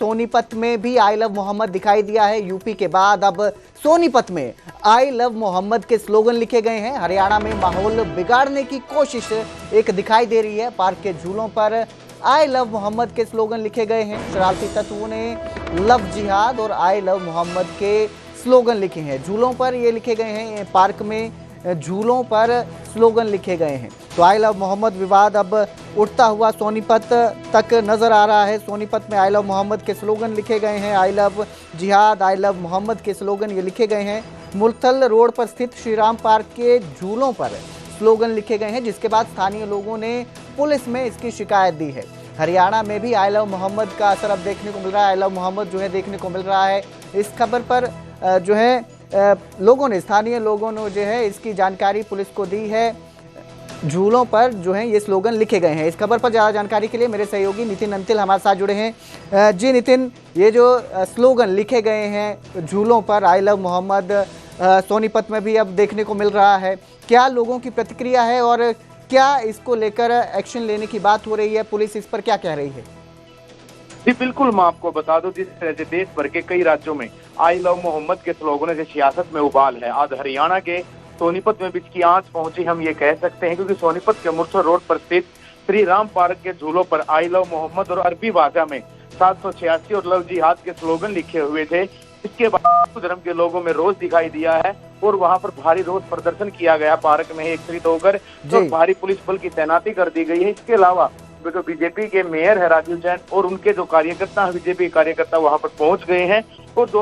सोनीपत में भी I love Mohammad दिखाई दिया है। यूपी के बाद अब सोनीपत में आई लव मोहम्मद के स्लोगन लिखे गए हैं। हरियाणा में माहौल बिगाड़ने की कोशिश एक दिखाई दे रही है। पार्क के झूलों पर आई लव मोहम्मद के स्लोगन लिखे गए हैं। शरारती तत्वों ने लव जिहाद और आई लव मोहम्मद के स्लोगन लिखे हैं। झूलों पर ये लिखे गए हैं। पार्क में झूलों पर स्लोगन लिखे गए हैं। तो आई लव मोहम्मद विवाद अब उठता हुआ सोनीपत तक नजर आ रहा है। सोनीपत में आई लव मोहम्मद के स्लोगन लिखे गए हैं। आई लव जिहाद, आई लव मोहम्मद के स्लोगन ये लिखे गए हैं। मुलथल रोड पर स्थित श्री राम पार्क के झूलों पर स्लोगन लिखे गए हैं, जिसके बाद स्थानीय लोगों ने पुलिस में इसकी शिकायत दी है। हरियाणा में भी आई लव मोहम्मद का असर अब देखने को मिल रहा है। आई लव मोहम्मद जो है देखने को मिल रहा है। इस खबर पर जो है स्थानीय लोगों ने जो है इसकी जानकारी पुलिस को दी है। झूलों पर जो है ये स्लोगन लिखे गए हैं। इस खबर पर ज़्यादा जानकारी के लिए मेरे सहयोगी नितिन अंतिल हमारे साथ जुड़े हैं। जी नितिन, ये जो स्लोगन लिखे गए हैं झूलों पर आई लव मोहम्मद सोनीपत में भी अब देखने को मिल रहा है, क्या लोगों की प्रतिक्रिया है और क्या इसको लेकर एक्शन लेने की बात हो रही है? पुलिस इस पर क्या कह रही है? जी बिल्कुल, मैं आपको बता दूं, जिस तरह से देश भर के कई राज्यों में आई लव मोहम्मद के स्लोगनों से सियासत में उबाल है, आज हरियाणा के सोनीपत में भी इसकी आंच पहुंची, हम ये कह सकते हैं, क्योंकि सोनीपत के मुलथल रोड पर स्थित श्री राम पार्क के झूलों पर आई लव मोहम्मद और अरबी भाषा में 786 और लव जिहाद के स्लोगन लिखे हुए थे। इसके बाद हिंदू धर्म के लोगों में रोष दिखाई दिया है और वहां पर भारी रोष प्रदर्शन किया गया। पार्क में एकत्रित होकर तो भारी पुलिस बल की तैनाती कर दी गई है। इसके अलावा जो बीजेपी के मेयर है राजीव जैन और उनके जो कार्यकर्ता हैं, बीजेपी कार्यकर्ता वहां पर पहुंच गए हैं और जो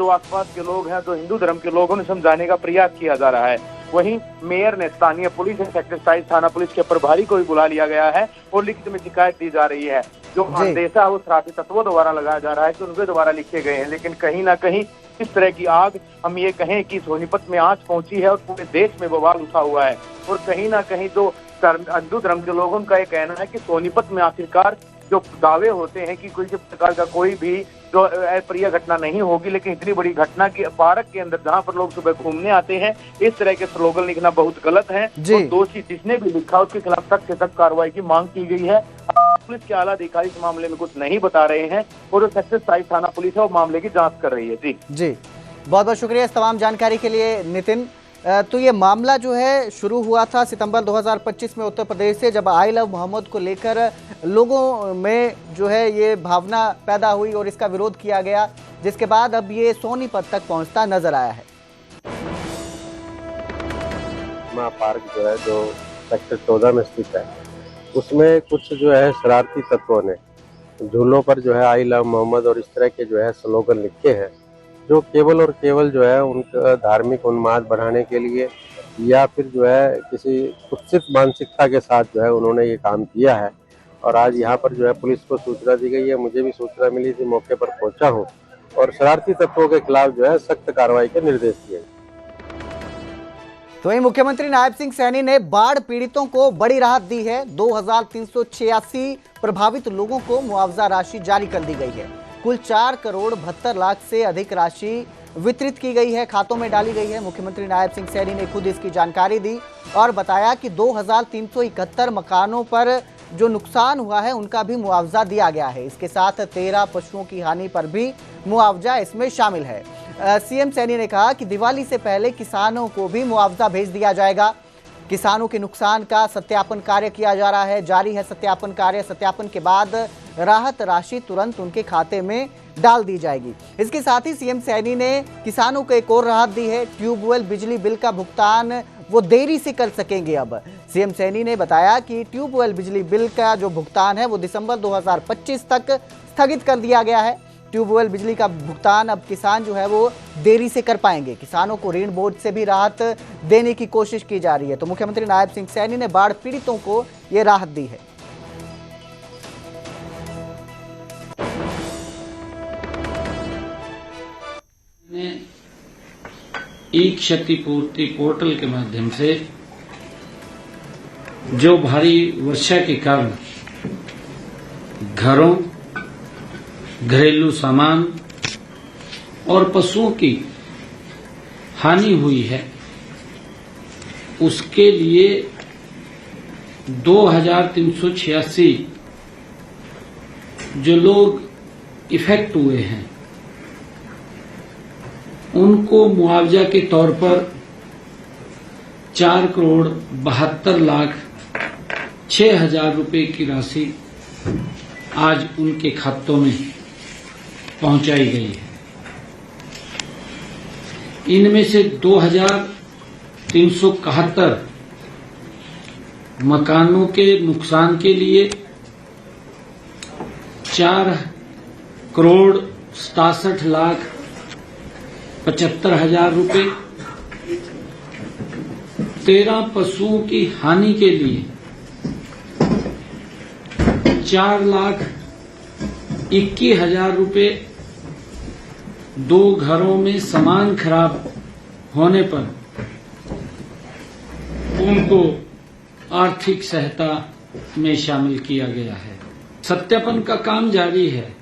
आसपास के लोग हैं, जो हिंदू धर्म के लोगों ने समझाने का प्रयास किया जा रहा है। वहीं मेयर ने स्थानीय पुलिस सेक्टर 27 थाना पुलिस के प्रभारी को भी बुला लिया गया है और लिखित में शिकायत दी जा रही है। जो अंदेशा वो शरारती तत्वों द्वारा लगाया जा रहा है कि उनके द्वारा लिखे गए हैं, लेकिन कहीं ना कहीं इस तरह की आग, हम ये कहें कि सोनीपत में आंच पहुंची है और पूरे देश में बवाल उठा हुआ है। और कहीं ना कहीं जो हिंदू धर्म के लोगों का ये कहना है कि सोनीपत में आखिरकार जो दावे होते हैं कि कोई प्रकार का कोई भी जो अप्रिय घटना नहीं होगी, लेकिन इतनी बड़ी घटना की पार्क के अंदर जहां पर लोग सुबह घूमने आते हैं, इस तरह के स्लोगन लिखना बहुत गलत है। और दोषी जिसने भी लिखा उसके खिलाफ सख्त से सख्त कार्रवाई की मांग की गई है। पुलिस के आला अधिकारी इस मामले में कुछ नहीं बता रहे हैं और जो सेक्टर 27 थाना पुलिस है वो मामले की जाँच कर रही है। जी बहुत बहुत शुक्रिया इस तमाम जानकारी के लिए नितिन। तो ये मामला जो है शुरू हुआ था सितंबर 2025 में उत्तर प्रदेश से, जब आई लव मोहम्मद को लेकर लोगों में जो है ये भावना पैदा हुई और इसका विरोध किया गया, जिसके बाद अब ये सोनीपत तक पहुंचता नजर आया है। पार्क जो है जो सेक्टर 14 में स्थित है, उसमें कुछ जो है शरारती तत्वों ने झूलों पर जो है आई लव मोहम्मद और इस तरह के जो है स्लोगन लिखे हैं, जो केवल और केवल जो है उनका धार्मिक उन्माद बढ़ाने के लिए या फिर जो है किसी कुत्सित मानसिकता के साथ जो है उन्होंने ये काम किया है। और आज यहाँ पर जो है पुलिस को सूचना दी गई है, मुझे भी सूचना मिली थी, मौके पर पहुंचा हूँ और शरारती तत्वों के खिलाफ जो है सख्त कार्रवाई के निर्देश दिए। तो वहीं मुख्यमंत्री नायब सिंह सैनी ने बाढ़ पीड़ितों को बड़ी राहत दी है। 2386 प्रभावित लोगों को मुआवजा राशि जारी कर दी गई है। कुल 4 करोड़ 72 लाख से अधिक राशि वितरित की गई है, खातों में डाली गई है। मुख्यमंत्री नायब सिंह सैनी ने खुद इसकी जानकारी दी और बताया कि 2371 मकानों पर जो नुकसान हुआ है उनका भी मुआवजा दिया गया है। इसके साथ 13 पशुओं की हानि पर भी मुआवजा इसमें शामिल है। सीएम सैनी ने कहा कि दिवाली से पहले किसानों को भी मुआवजा भेज दिया जाएगा। किसानों के नुकसान का सत्यापन कार्य किया जा रहा है, जारी है सत्यापन कार्य। सत्यापन के बाद राहत राशि तुरंत उनके खाते में डाल दी जाएगी। इसके साथ ही सीएम सैनी ने किसानों को एक और राहत दी है। ट्यूबवेल बिजली बिल का भुगतान वो देरी से कर सकेंगे। अब सीएम सैनी ने बताया कि ट्यूबवेल बिजली बिल का जो भुगतान है वो दिसंबर 2025 तक स्थगित कर दिया गया है। ट्यूबवेल बिजली का भुगतान अब किसान जो है वो देरी से कर पाएंगे। किसानों को ऋण बोझ से भी राहत देने की कोशिश की जा रही है। तो मुख्यमंत्री नायब सिंह सैनी ने बाढ़ पीड़ितों को ये राहत दी है। ई क्षतिपूर्ति पोर्टल के माध्यम से जो भारी वर्षा के कारण घरों, घरेलू सामान और पशुओं की हानि हुई है, उसके लिए 2386 जो लोग इफेक्ट हुए हैं उनको मुआवजा के तौर पर 4,72,06,000 रुपए की राशि आज उनके खातों में पहुंचाई गई है। इनमें से 2,371 मकानों के नुकसान के लिए 4,67,75,000 रुपए, 13 पशुओं की हानि के लिए 4,21,000 रुपए, 2 घरों में सामान खराब होने पर उनको आर्थिक सहायता में शामिल किया गया है। सत्यापन का काम जारी है,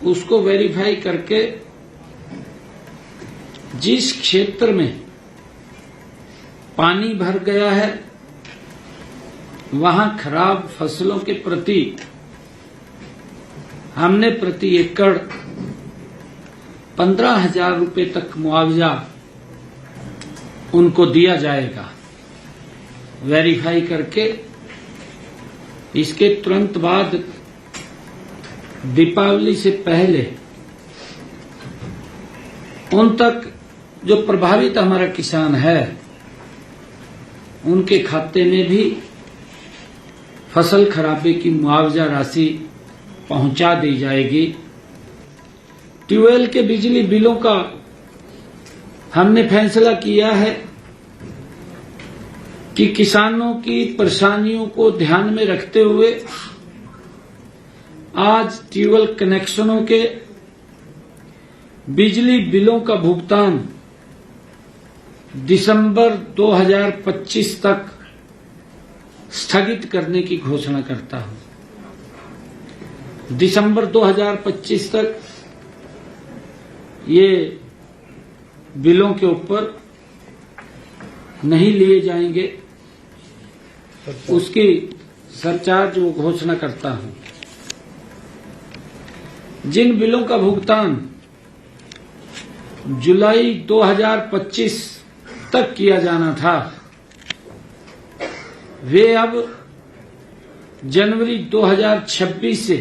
उसको वेरीफाई करके जिस क्षेत्र में पानी भर गया है वहां खराब फसलों के प्रति हमने प्रति एकड़ 15,000 रुपए तक मुआवजा उनको दिया जाएगा। वेरीफाई करके इसके तुरंत बाद दीपावली से पहले उन तक जो प्रभावित हमारा किसान है उनके खाते में भी फसल खराबे की मुआवजा राशि पहुंचा दी जाएगी। ट्यूबवेल के बिजली बिलों का हमने फैसला किया है कि किसानों की परेशानियों को ध्यान में रखते हुए आज ट्यूबवेल कनेक्शनों के बिजली बिलों का भुगतान दिसंबर 2025 तक स्थगित करने की घोषणा करता हूं। दिसंबर 2025 तक ये बिलों के ऊपर नहीं लिए जाएंगे, उसकी सरचार्ज वो घोषणा करता हूं। जिन बिलों का भुगतान जुलाई 2025 तक किया जाना था वे अब जनवरी 2026 से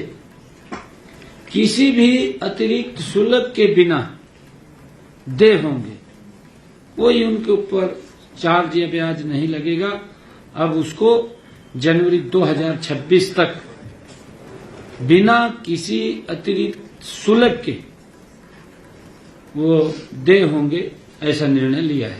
किसी भी अतिरिक्त शुल्क के बिना देय होंगे। कोई उनके ऊपर चार्ज या ब्याज नहीं लगेगा। अब उसको जनवरी 2026 तक बिना किसी अतिरिक्त शुल्क के वो देय होंगे, ऐसा निर्णय लिया है।